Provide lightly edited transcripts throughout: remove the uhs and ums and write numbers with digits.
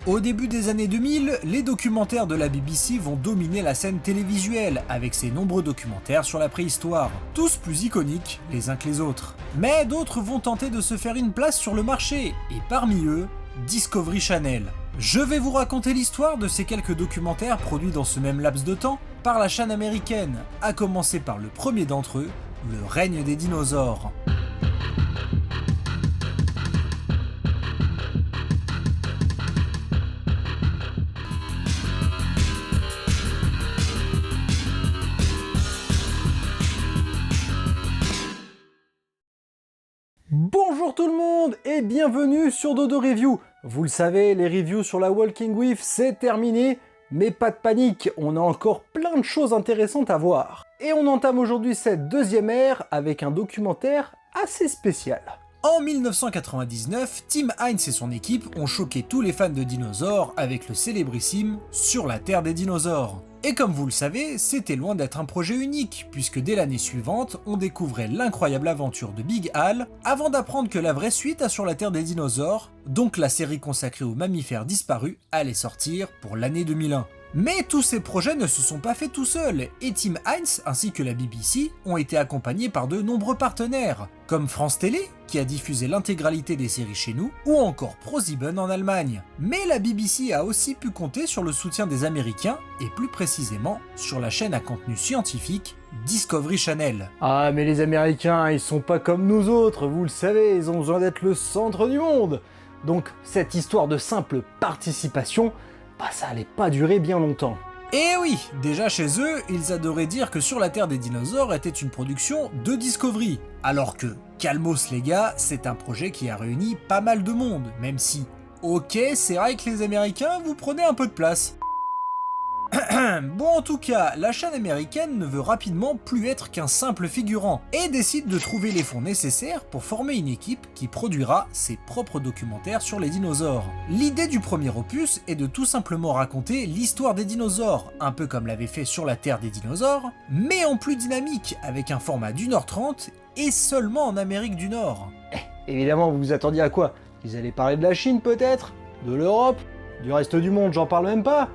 Au début des années 2000, les documentaires de la BBC vont dominer la scène télévisuelle avec ses nombreux documentaires sur la préhistoire, tous plus iconiques les uns que les autres. Mais d'autres vont tenter de se faire une place sur le marché, et parmi eux, Discovery Channel. Je vais vous raconter l'histoire de ces quelques documentaires produits dans ce même laps de temps par la chaîne américaine, à commencer par le premier d'entre eux, le règne des dinosaures. Bonjour tout le monde et bienvenue sur Dodo Review. Vous le savez, les reviews sur la Walking With c'est terminé, mais pas de panique, on a encore plein de choses intéressantes à voir. Et on entame aujourd'hui cette deuxième ère avec un documentaire assez spécial. En 1999, Tim Hines et son équipe ont choqué tous les fans de dinosaures avec le célébrissime Sur la Terre des dinosaures. Et comme vous le savez, c'était loin d'être un projet unique, puisque dès l'année suivante, on découvrait l'incroyable aventure de Big Al, avant d'apprendre que la vraie suite à Sur la Terre des dinosaures, donc la série consacrée aux mammifères disparus, allait sortir pour l'année 2001. Mais tous ces projets ne se sont pas faits tout seuls, et Tim Hines ainsi que la BBC ont été accompagnés par de nombreux partenaires, comme France Télé, qui a diffusé l'intégralité des séries chez nous, ou encore ProSieben en Allemagne. Mais la BBC a aussi pu compter sur le soutien des Américains, et plus précisément sur la chaîne à contenu scientifique Discovery Channel. Ah mais les Américains, ils sont pas comme nous autres, vous le savez, ils ont besoin d'être le centre du monde. Donc cette histoire de simple participation, ça allait pas durer bien longtemps. Et oui, déjà chez eux, ils adoraient dire que Sur la Terre des dinosaures était une production de Discovery. Alors que, calmos les gars, c'est un projet qui a réuni pas mal de monde, même si, ok, c'est vrai que les Américains, vous prenez un peu de place. Bon, en tout cas, la chaîne américaine ne veut rapidement plus être qu'un simple figurant et décide de trouver les fonds nécessaires pour former une équipe qui produira ses propres documentaires sur les dinosaures. L'idée du premier opus est de tout simplement raconter l'histoire des dinosaures, un peu comme l'avait fait Sur la Terre des dinosaures, mais en plus dynamique, avec un format d'1h30 et seulement en Amérique du Nord. Évidemment, vous vous attendiez à quoi? Ils allaient parler de la Chine peut-être? De l'Europe? Du reste du monde, j'en parle même pas?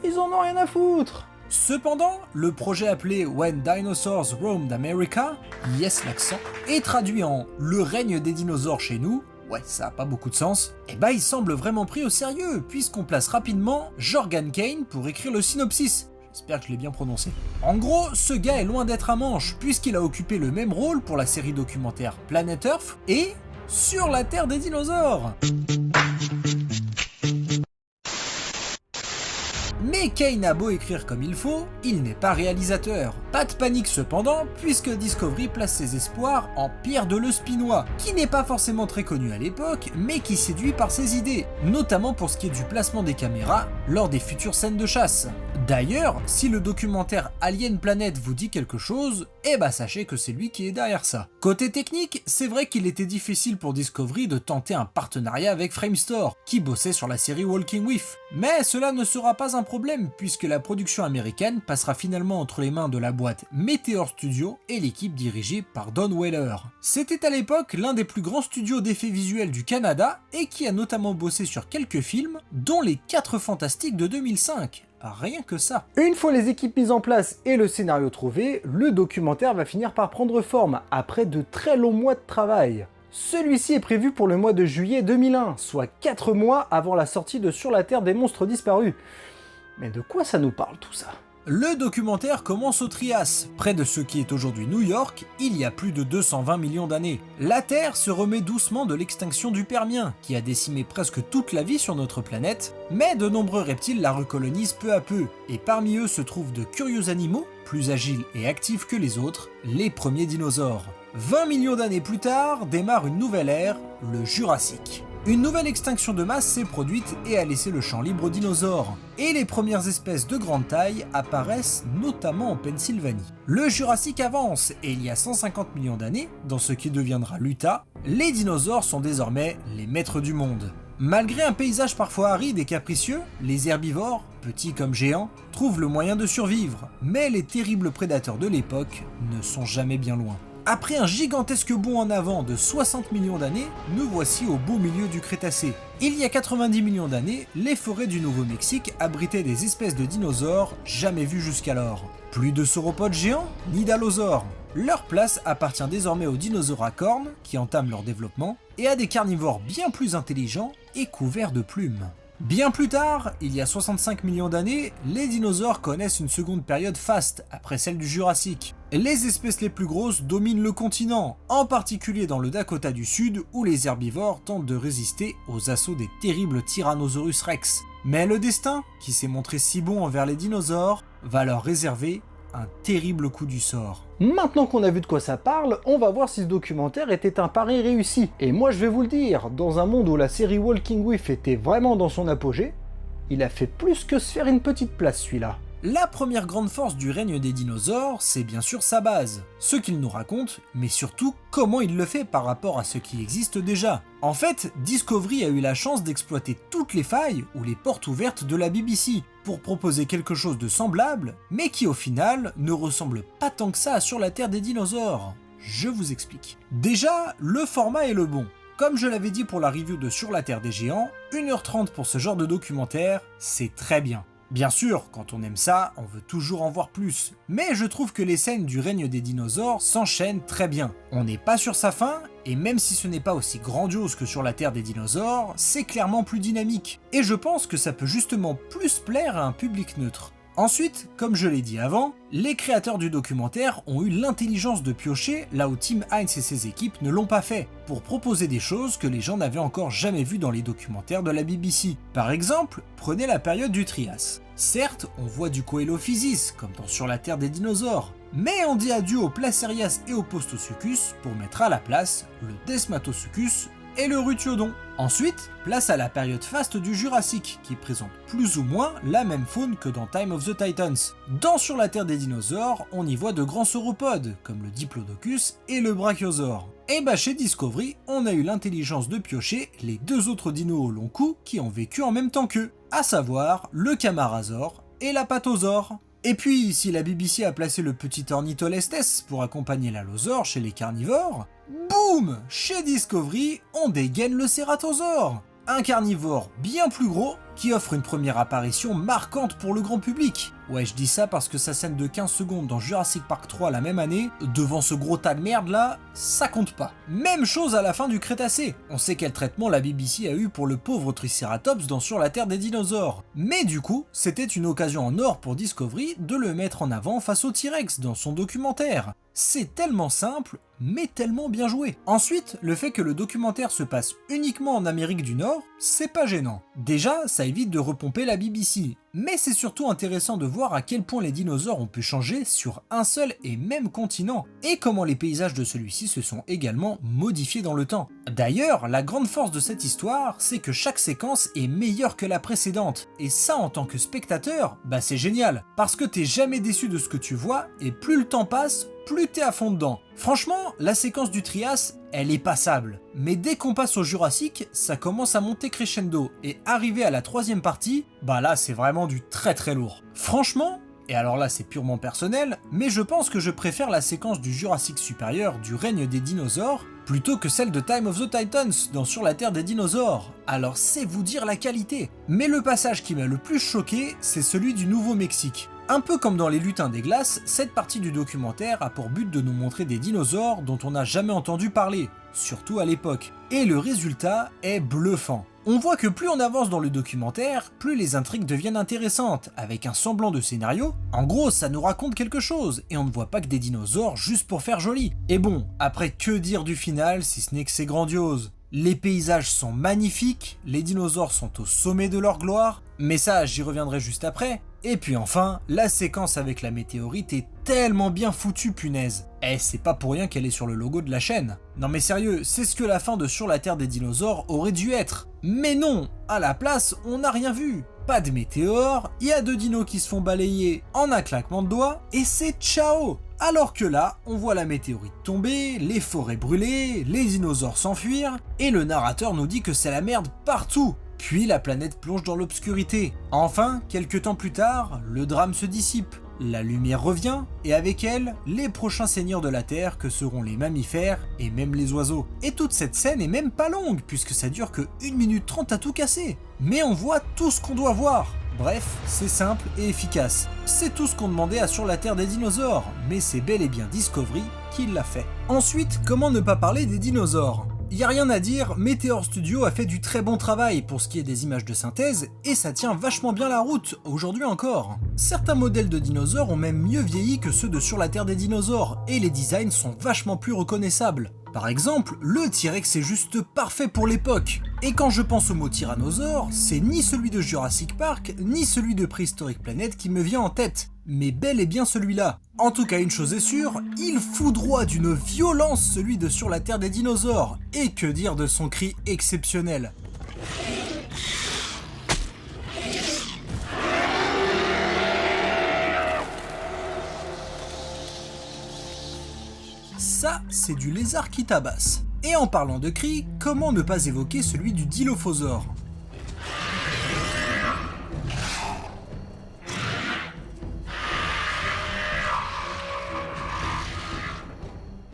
Ils en ont rien à foutre. Cependant, le projet appelé When Dinosaurs Roamed America, yes l'accent, est traduit en Le règne des dinosaures chez nous, ouais ça a pas beaucoup de sens, et il semble vraiment pris au sérieux, puisqu'on place rapidement Jorgan Kane pour écrire le synopsis. J'espère que je l'ai bien prononcé. En gros, ce gars est loin d'être un manche, puisqu'il a occupé le même rôle pour la série documentaire Planet Earth et Sur la Terre des dinosaures. Mais Kane a beau écrire comme il faut, il n'est pas réalisateur. Pas de panique cependant, puisque Discovery place ses espoirs en Pierre de Lespinois, qui n'est pas forcément très connu à l'époque, mais qui séduit par ses idées, notamment pour ce qui est du placement des caméras lors des futures scènes de chasse. D'ailleurs, si le documentaire Alien Planet vous dit quelque chose, sachez que c'est lui qui est derrière ça. Côté technique, c'est vrai qu'il était difficile pour Discovery de tenter un partenariat avec Framestore, qui bossait sur la série Walking With. Mais cela ne sera pas un problème, puisque la production américaine passera finalement entre les mains de la boîte Meteor Studio et l'équipe dirigée par Don Weller. C'était à l'époque l'un des plus grands studios d'effets visuels du Canada, et qui a notamment bossé sur quelques films, dont Les 4 Fantastiques de 2005. Rien que ça. Une fois les équipes mises en place et le scénario trouvé, le documentaire va finir par prendre forme, après de très longs mois de travail. Celui-ci est prévu pour le mois de juillet 2001, soit 4 mois avant la sortie de Sur la Terre des monstres disparus. Mais de quoi ça nous parle tout ça? Le documentaire commence au Trias, près de ce qui est aujourd'hui New York, il y a plus de 220 millions d'années. La Terre se remet doucement de l'extinction du Permien, qui a décimé presque toute la vie sur notre planète, mais de nombreux reptiles la recolonisent peu à peu, et parmi eux se trouvent de curieux animaux, plus agiles et actifs que les autres, les premiers dinosaures. 20 millions d'années plus tard, démarre une nouvelle ère, le Jurassique. Une nouvelle extinction de masse s'est produite et a laissé le champ libre aux dinosaures. Et les premières espèces de grande taille apparaissent notamment en Pennsylvanie. Le Jurassique avance et il y a 150 millions d'années, dans ce qui deviendra l'Utah, les dinosaures sont désormais les maîtres du monde. Malgré un paysage parfois aride et capricieux, les herbivores, petits comme géants, trouvent le moyen de survivre, mais les terribles prédateurs de l'époque ne sont jamais bien loin. Après un gigantesque bond en avant de 60 millions d'années, nous voici au beau milieu du Crétacé. Il y a 90 millions d'années, les forêts du Nouveau-Mexique abritaient des espèces de dinosaures jamais vues jusqu'alors. Plus de sauropodes géants, ni d'allosaures. Leur place appartient désormais aux dinosaures à cornes, qui entament leur développement, et à des carnivores bien plus intelligents et couverts de plumes. Bien plus tard, il y a 65 millions d'années, les dinosaures connaissent une seconde période faste, après celle du Jurassique. Les espèces les plus grosses dominent le continent, en particulier dans le Dakota du Sud, où les herbivores tentent de résister aux assauts des terribles Tyrannosaurus rex. Mais le destin, qui s'est montré si bon envers les dinosaures, va leur réserver un terrible coup du sort. Maintenant qu'on a vu de quoi ça parle, on va voir si ce documentaire était un pari réussi. Et moi je vais vous le dire, dans un monde où la série Walking With était vraiment dans son apogée, il a fait plus que se faire une petite place celui-là. La première grande force du règne des dinosaures, c'est bien sûr sa base, ce qu'il nous raconte, mais surtout comment il le fait par rapport à ce qui existe déjà. En fait, Discovery a eu la chance d'exploiter toutes les failles ou les portes ouvertes de la BBC pour proposer quelque chose de semblable, mais qui au final ne ressemble pas tant que ça à Sur la Terre des dinosaures. Je vous explique. Déjà, le format est le bon. Comme je l'avais dit pour la review de Sur la Terre des géants, 1h30 pour ce genre de documentaire, c'est très bien. Bien sûr, quand on aime ça, on veut toujours en voir plus, mais je trouve que les scènes du règne des dinosaures s'enchaînent très bien. On n'est pas sur sa fin, et même si ce n'est pas aussi grandiose que Sur la Terre des dinosaures, c'est clairement plus dynamique, et je pense que ça peut justement plus plaire à un public neutre. Ensuite, comme je l'ai dit avant, les créateurs du documentaire ont eu l'intelligence de piocher là où Tim Hines et ses équipes ne l'ont pas fait, pour proposer des choses que les gens n'avaient encore jamais vues dans les documentaires de la BBC. Par exemple, prenez la période du Trias. Certes, on voit du Coelophysis, comme dans Sur la Terre des dinosaures, mais on dit adieu au Placerias et au Postosuchus pour mettre à la place le Desmatosuchus et le Rutiodon. Ensuite, place à la période faste du Jurassique, qui présente plus ou moins la même faune que dans Time of the Titans. Dans Sur la Terre des dinosaures, on y voit de grands sauropodes, comme le Diplodocus et le Brachiosaure. Et bah chez Discovery, on a eu l'intelligence de piocher les deux autres dinos au long cou qui ont vécu en même temps qu'eux, à savoir le Camarasaure et l'Apatosaure. Et puis, si la BBC a placé le petit Ornitholestes pour accompagner l'allosaure chez les carnivores, boum! Chez Discovery, on dégaine le Ceratosaure, un carnivore bien plus gros qui offre une première apparition marquante pour le grand public. Ouais, je dis ça parce que sa scène de 15 secondes dans Jurassic Park 3 la même année, devant ce gros tas de merde là, ça compte pas. Même chose à la fin du Crétacé. On sait quel traitement la BBC a eu pour le pauvre Triceratops dans Sur la Terre des dinosaures. Mais du coup, c'était une occasion en or pour Discovery de le mettre en avant face au T-Rex dans son documentaire. C'est tellement simple, mais tellement bien joué. Ensuite, le fait que le documentaire se passe uniquement en Amérique du Nord, c'est pas gênant. Déjà, ça évite de repomper la BBC. Mais c'est surtout intéressant de voir à quel point les dinosaures ont pu changer sur un seul et même continent, et comment les paysages de celui-ci se sont également modifiés dans le temps. D'ailleurs, la grande force de cette histoire, c'est que chaque séquence est meilleure que la précédente, et ça en tant que spectateur, bah c'est génial, parce que t'es jamais déçu de ce que tu vois, et plus le temps passe, plus t'es à fond dedans. Franchement, la séquence du Trias, elle est passable. Mais dès qu'on passe au Jurassique, ça commence à monter crescendo, et arrivé à la troisième partie, bah là c'est vraiment du très très lourd. Franchement, et alors là c'est purement personnel, mais je pense que je préfère la séquence du Jurassique supérieur du règne des dinosaures, plutôt que celle de Time of the Titans dans Sur la Terre des dinosaures. Alors c'est vous dire la qualité. Mais le passage qui m'a le plus choqué, c'est celui du Nouveau-Mexique. Un peu comme dans Les Lutins des Glaces, cette partie du documentaire a pour but de nous montrer des dinosaures dont on n'a jamais entendu parler, surtout à l'époque. Et le résultat est bluffant. On voit que plus on avance dans le documentaire, plus les intrigues deviennent intéressantes, avec un semblant de scénario. En gros, ça nous raconte quelque chose, et on ne voit pas que des dinosaures juste pour faire joli. Et bon, après que dire du final si ce n'est que c'est grandiose? Les paysages sont magnifiques, les dinosaures sont au sommet de leur gloire, mais ça j'y reviendrai juste après. Et puis enfin, la séquence avec la météorite est tellement bien foutue, punaise. Eh, c'est pas pour rien qu'elle est sur le logo de la chaîne. Non mais sérieux, c'est ce que la fin de Sur la Terre des dinosaures aurait dû être. Mais non, à la place, on n'a rien vu. Pas de météore, il y a deux dinos qui se font balayer en un claquement de doigts, et c'est ciao! Alors que là, on voit la météorite tomber, les forêts brûler, les dinosaures s'enfuir, et le narrateur nous dit que c'est la merde partout. Puis la planète plonge dans l'obscurité. Enfin, quelques temps plus tard, le drame se dissipe. La lumière revient, et avec elle, les prochains seigneurs de la Terre que seront les mammifères et même les oiseaux. Et toute cette scène est même pas longue, puisque ça dure que 1 minute 30 à tout casser. Mais on voit tout ce qu'on doit voir. Bref, c'est simple et efficace. C'est tout ce qu'on demandait à Sur la Terre des dinosaures, mais c'est bel et bien Discovery qui l'a fait. Ensuite, comment ne pas parler des dinosaures ? Y a rien à dire, Meteor Studio a fait du très bon travail pour ce qui est des images de synthèse, et ça tient vachement bien la route, aujourd'hui encore. Certains modèles de dinosaures ont même mieux vieilli que ceux de Sur la Terre des dinosaures, et les designs sont vachement plus reconnaissables. Par exemple, le T-Rex est juste parfait pour l'époque. Et quand je pense au mot tyrannosaure, c'est ni celui de Jurassic Park, ni celui de Prehistoric Planet qui me vient en tête, mais bel et bien celui-là. En tout cas, une chose est sûre, il foudroie d'une violence celui de Sur la Terre des dinosaures. Et que dire de son cri exceptionnel. Ça, c'est du lézard qui tabasse. Et en parlant de cri, comment ne pas évoquer celui du Dilophosaure ?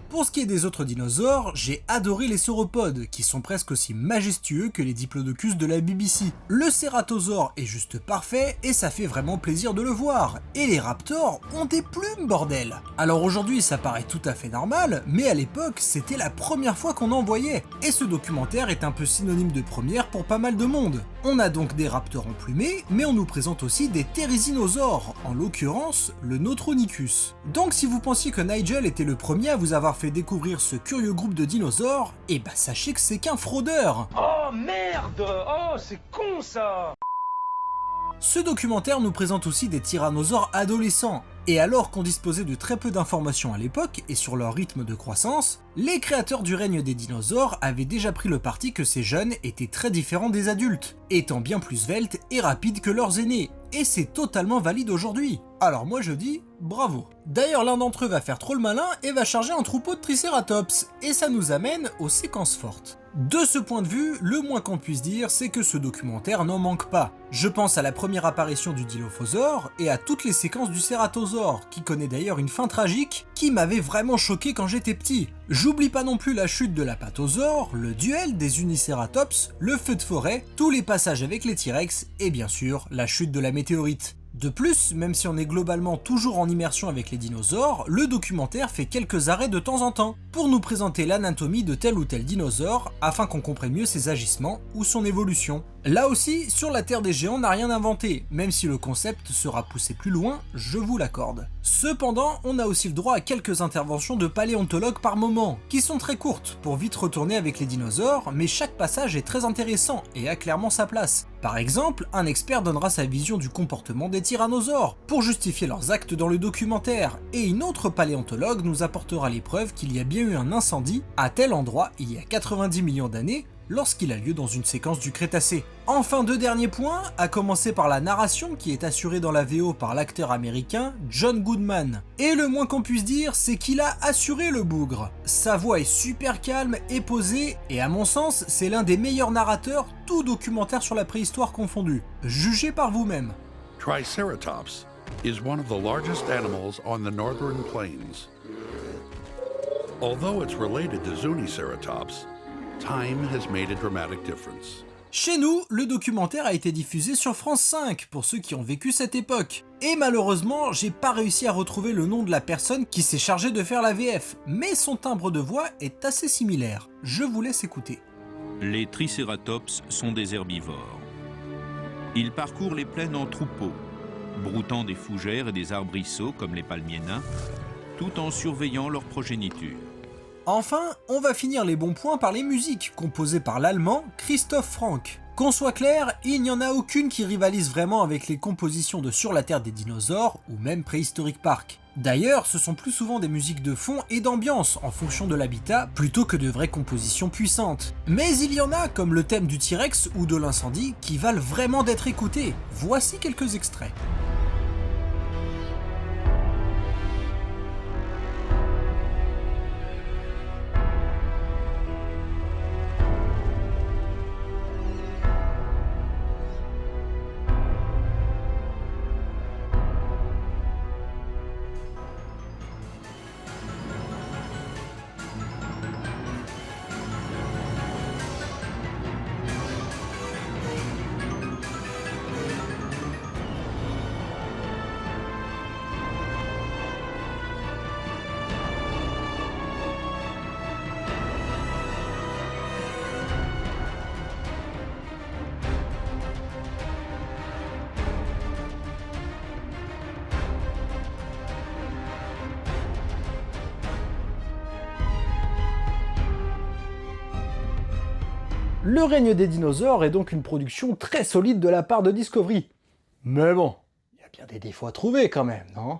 Pour ce qui est des autres dinosaures, j'ai adoré les sauropodes, qui sont presque aussi majestueux que les diplodocus de la BBC. Le cératosaure est juste parfait, et ça fait vraiment plaisir de le voir. Et les raptors ont des plumes, bordel. Alors aujourd'hui ça paraît tout à fait normal, mais à l'époque c'était la première fois qu'on en voyait. Et ce documentaire est un peu synonyme de première pour pas mal de monde. On a donc des raptors emplumés, mais on nous présente aussi des therizinosaures, en l'occurrence le Nothronicus. Donc si vous pensiez que Nigel était le premier à vous avoir fait découvrir ce curieux groupe de dinosaures, et bah sachez que c'est qu'un fraudeur. Oh merde! Oh c'est con ça! Ce documentaire nous présente aussi des tyrannosaures adolescents, et alors qu'on disposait de très peu d'informations à l'époque et sur leur rythme de croissance, les créateurs du règne des dinosaures avaient déjà pris le parti que ces jeunes étaient très différents des adultes, étant bien plus sveltes et rapides que leurs aînés, et c'est totalement valide aujourd'hui. Alors moi je dis bravo. D'ailleurs l'un d'entre eux va faire trop le malin et va charger un troupeau de Triceratops, et ça nous amène aux séquences fortes. De ce point de vue, le moins qu'on puisse dire, c'est que ce documentaire n'en manque pas. Je pense à la première apparition du Dilophosaure et à toutes les séquences du Cératosaure, qui connaît d'ailleurs une fin tragique qui m'avait vraiment choqué quand j'étais petit. J'oublie pas non plus la chute de l'Apatosaure, le duel des Uniceratops, le feu de forêt, tous les passages avec les T-Rex et bien sûr la chute de la météorite. De plus, même si on est globalement toujours en immersion avec les dinosaures, le documentaire fait quelques arrêts de temps en temps, pour nous présenter l'anatomie de tel ou tel dinosaure, afin qu'on comprenne mieux ses agissements ou son évolution. Là aussi, Sur la Terre des Géants n'a rien inventé, même si le concept sera poussé plus loin, je vous l'accorde. Cependant, on a aussi le droit à quelques interventions de paléontologues par moment, qui sont très courtes, pour vite retourner avec les dinosaures, mais chaque passage est très intéressant et a clairement sa place. Par exemple, un expert donnera sa vision du comportement des tyrannosaures, pour justifier leurs actes dans le documentaire, et une autre paléontologue nous apportera les preuves qu'il y a bien eu un incendie à tel endroit il y a 90 millions d'années, lorsqu'il a lieu dans une séquence du Crétacé. Enfin, deux derniers points, à commencer par la narration qui est assurée dans la VO par l'acteur américain John Goodman. Et le moins qu'on puisse dire, c'est qu'il a assuré le bougre. Sa voix est super calme et posée, et à mon sens, c'est l'un des meilleurs narrateurs, tout documentaire sur la préhistoire confondu. Jugez par vous-même. Triceratops is one of the largest animals on the northern plains. Although it's related to Zuniceratops, time has made a dramatic difference. Chez nous, le documentaire a été diffusé sur France 5, pour ceux qui ont vécu cette époque. Et malheureusement, j'ai pas réussi à retrouver le nom de la personne qui s'est chargée de faire la VF, mais son timbre de voix est assez similaire. Je vous laisse écouter. Les Triceratops sont des herbivores. Ils parcourent les plaines en troupeau, broutant des fougères et des arbrisseaux comme les palmiers nains, tout en surveillant leur progéniture. Enfin, on va finir les bons points par les musiques, composées par l'allemand Christoph Frank. Qu'on soit clair, il n'y en a aucune qui rivalise vraiment avec les compositions de Sur la Terre des dinosaures ou même Prehistoric Park. D'ailleurs, ce sont plus souvent des musiques de fond et d'ambiance en fonction de l'habitat plutôt que de vraies compositions puissantes. Mais il y en a, comme le thème du T-Rex ou de l'incendie, qui valent vraiment d'être écoutés. Voici quelques extraits. Le règne des dinosaures est donc une production très solide de la part de Discovery. Mais bon, il y a bien des défauts à trouver quand même, non ?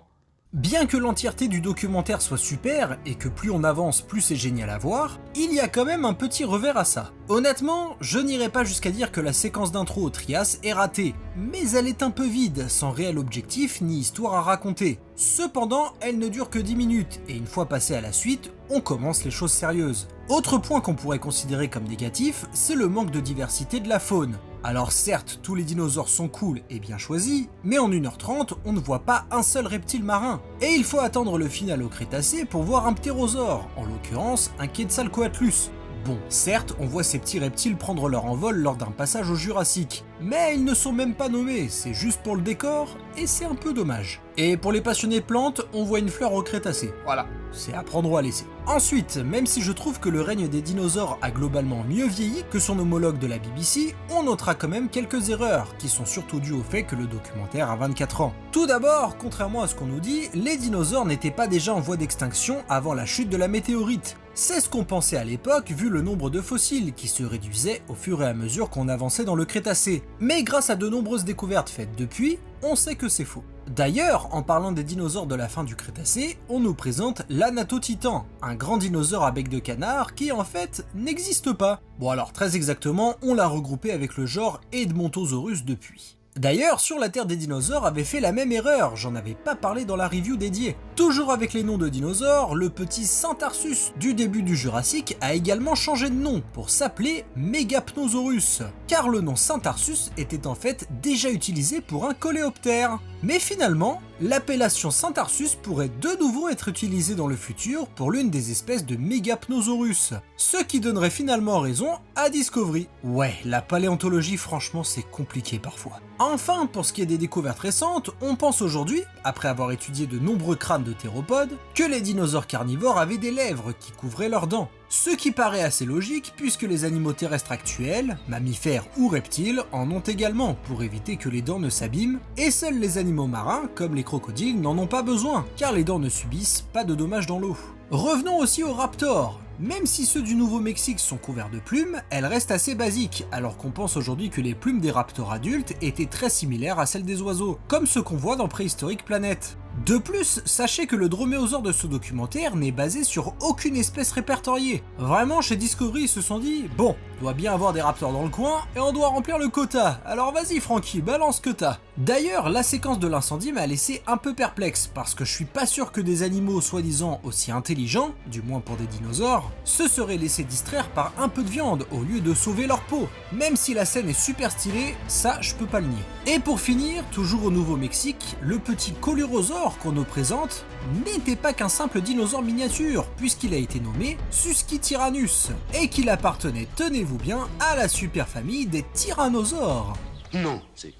Bien que l'entièreté du documentaire soit super, et que plus on avance plus c'est génial à voir, il y a quand même un petit revers à ça. Honnêtement, je n'irai pas jusqu'à dire que la séquence d'intro au Trias est ratée, mais elle est un peu vide, sans réel objectif ni histoire à raconter. Cependant, elle ne dure que 10 minutes, et une fois passé à la suite, on commence les choses sérieuses. Autre point qu'on pourrait considérer comme négatif, c'est le manque de diversité de la faune. Alors certes, tous les dinosaures sont cool et bien choisis, mais en 1h30, on ne voit pas un seul reptile marin. Et il faut attendre le final au Crétacé pour voir un ptérosaure, en l'occurrence un Quetzalcoatlus. Bon, certes, on voit ces petits reptiles prendre leur envol lors d'un passage au Jurassique, mais ils ne sont même pas nommés, c'est juste pour le décor, et c'est un peu dommage. Et pour les passionnés de plantes, on voit une fleur au Crétacé, voilà, c'est à prendre ou à laisser. Ensuite, même si je trouve que le règne des dinosaures a globalement mieux vieilli que son homologue de la BBC, on notera quand même quelques erreurs, qui sont surtout dues au fait que le documentaire a 24 ans. Tout d'abord, contrairement à ce qu'on nous dit, les dinosaures n'étaient pas déjà en voie d'extinction avant la chute de la météorite. C'est ce qu'on pensait à l'époque vu le nombre de fossiles qui se réduisait au fur et à mesure qu'on avançait dans le Crétacé. Mais grâce à de nombreuses découvertes faites depuis, on sait que c'est faux. D'ailleurs, en parlant des dinosaures de la fin du Crétacé, on nous présente l'Anatotitan, un grand dinosaure à bec de canard qui en fait n'existe pas. Bon alors très exactement, on l'a regroupé avec le genre Edmontosaurus depuis. D'ailleurs, Sur la Terre des dinosaures avait fait la même erreur, j'en avais pas parlé dans la review dédiée. Toujours avec les noms de dinosaures, le petit Saint-Tarsus du début du Jurassique a également changé de nom pour s'appeler Megapnosaurus, car le nom Saint-Tarsus était en fait déjà utilisé pour un coléoptère. Mais finalement, l'appellation Saint-Tarsus pourrait de nouveau être utilisée dans le futur pour l'une des espèces de Megapnosaurus, ce qui donnerait finalement raison à Discovery. Ouais, la paléontologie franchement c'est compliqué parfois. Enfin, pour ce qui est des découvertes récentes, on pense aujourd'hui, après avoir étudié de nombreux crânes de théropodes, que les dinosaures carnivores avaient des lèvres qui couvraient leurs dents. Ce qui paraît assez logique puisque les animaux terrestres actuels, mammifères ou reptiles, en ont également pour éviter que les dents ne s'abîment, et seuls les animaux marins, comme les crocodiles, n'en ont pas besoin, car les dents ne subissent pas de dommages dans l'eau. Revenons aussi aux raptors. Même si ceux du Nouveau-Mexique sont couverts de plumes, elles restent assez basiques, alors qu'on pense aujourd'hui que les plumes des raptors adultes étaient très similaires à celles des oiseaux, comme ce qu'on voit dans Préhistorique Planet. De plus, sachez que le droméosaure de ce documentaire n'est basé sur aucune espèce répertoriée. Vraiment, chez Discovery, ils se sont dit « Bon, doit bien avoir des raptors dans le coin, et on doit remplir le quota, alors vas-y Francky, balance que t'as !» D'ailleurs, la séquence de l'incendie m'a laissé un peu perplexe, parce que je suis pas sûr que des animaux soi-disant aussi intelligents, du moins pour des dinosaures, se seraient laissés distraire par un peu de viande au lieu de sauver leur peau. Même si la scène est super stylée, ça je peux pas le nier. Et pour finir, toujours au Nouveau-Mexique, le petit Coelurosaure qu'on nous présente n'était pas qu'un simple dinosaure miniature, puisqu'il a été nommé Susquityrannus, et qu'il appartenait, tenez-vous bien, à la super famille des tyrannosaures. Non, c'est...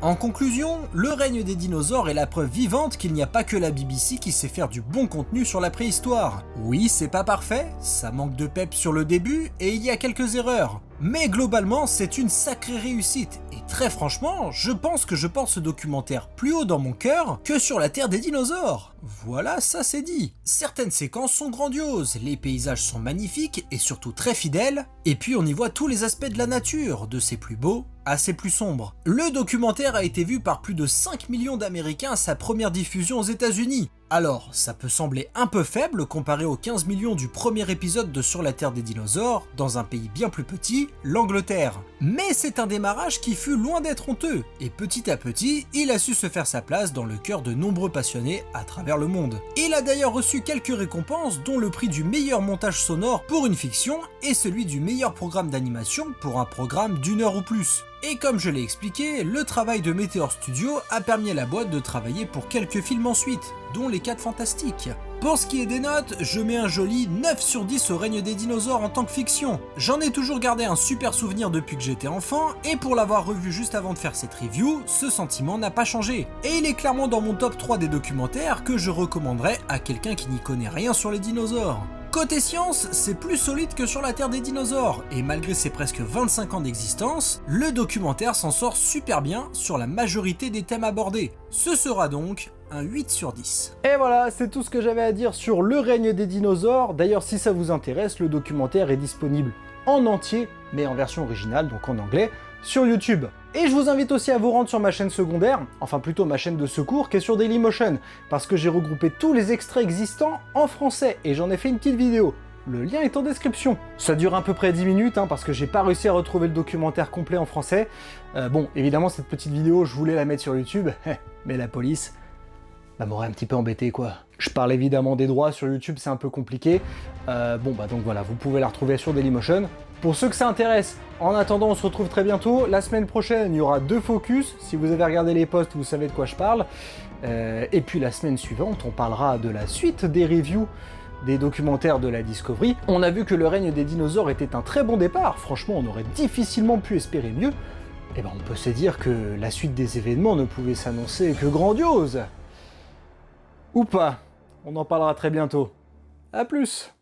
En conclusion, le règne des dinosaures est la preuve vivante qu'il n'y a pas que la BBC qui sait faire du bon contenu sur la préhistoire. Oui, c'est pas parfait, ça manque de peps sur le début et il y a quelques erreurs. Mais globalement, c'est une sacrée réussite. Et très franchement, je pense que je porte ce documentaire plus haut dans mon cœur que Sur la Terre des dinosaures. Voilà, ça c'est dit. Certaines séquences sont grandioses, les paysages sont magnifiques et surtout très fidèles. Et puis on y voit tous les aspects de la nature, de ses plus beaux à ses plus sombres. Le documentaire a été vu par plus de 5 millions d'Américains à sa première diffusion aux États-Unis. Alors, ça peut sembler un peu faible comparé aux 15 millions du premier épisode de Sur la Terre des dinosaures, dans un pays bien plus petit, l'Angleterre. Mais c'est un démarrage qui fut loin d'être honteux, et petit à petit, il a su se faire sa place dans le cœur de nombreux passionnés à travers le monde. Il a d'ailleurs reçu quelques récompenses, dont le prix du meilleur montage sonore pour une fiction, et celui du meilleur programme d'animation pour un programme d'1 heure ou plus. Et comme je l'ai expliqué, le travail de Meteor Studio a permis à la boîte de travailler pour quelques films ensuite, dont Les 4 Fantastiques. Pour ce qui est des notes, je mets un joli 9 sur 10 au règne des dinosaures en tant que fiction. J'en ai toujours gardé un super souvenir depuis que j'étais enfant, et pour l'avoir revu juste avant de faire cette review, ce sentiment n'a pas changé. Et il est clairement dans mon top 3 des documentaires que je recommanderais à quelqu'un qui n'y connaît rien sur les dinosaures. Côté science, c'est plus solide que Sur la Terre des dinosaures, et malgré ses presque 25 ans d'existence, le documentaire s'en sort super bien sur la majorité des thèmes abordés. Ce sera donc un 8 sur 10. Et voilà, c'est tout ce que j'avais à dire sur le règne des dinosaures. D'ailleurs, si ça vous intéresse, le documentaire est disponible en entier, mais en version originale, donc en anglais, sur YouTube. Et je vous invite aussi à vous rendre sur ma chaîne secondaire, enfin plutôt ma chaîne de secours, qui est sur Dailymotion, parce que j'ai regroupé tous les extraits existants en français, et j'en ai fait une petite vidéo. Le lien est en description. Ça dure à peu près 10 minutes, parce que j'ai pas réussi à retrouver le documentaire complet en français. Bon, évidemment, cette petite vidéo, je voulais la mettre sur YouTube, mais la police m'aurait un petit peu embêté, quoi. Je parle évidemment des droits, sur YouTube c'est un peu compliqué. Donc voilà, vous pouvez la retrouver sur Dailymotion. Pour ceux que ça intéresse, en attendant, on se retrouve très bientôt. La semaine prochaine, il y aura 2 focus. Si vous avez regardé les posts, vous savez de quoi je parle. Et puis la semaine suivante, on parlera de la suite des reviews des documentaires de la Discovery. On a vu que le règne des dinosaures était un très bon départ. Franchement, on aurait difficilement pu espérer mieux. Et ben, on peut se dire que la suite des événements ne pouvait s'annoncer que grandiose. Ou pas. On en parlera très bientôt. A plus.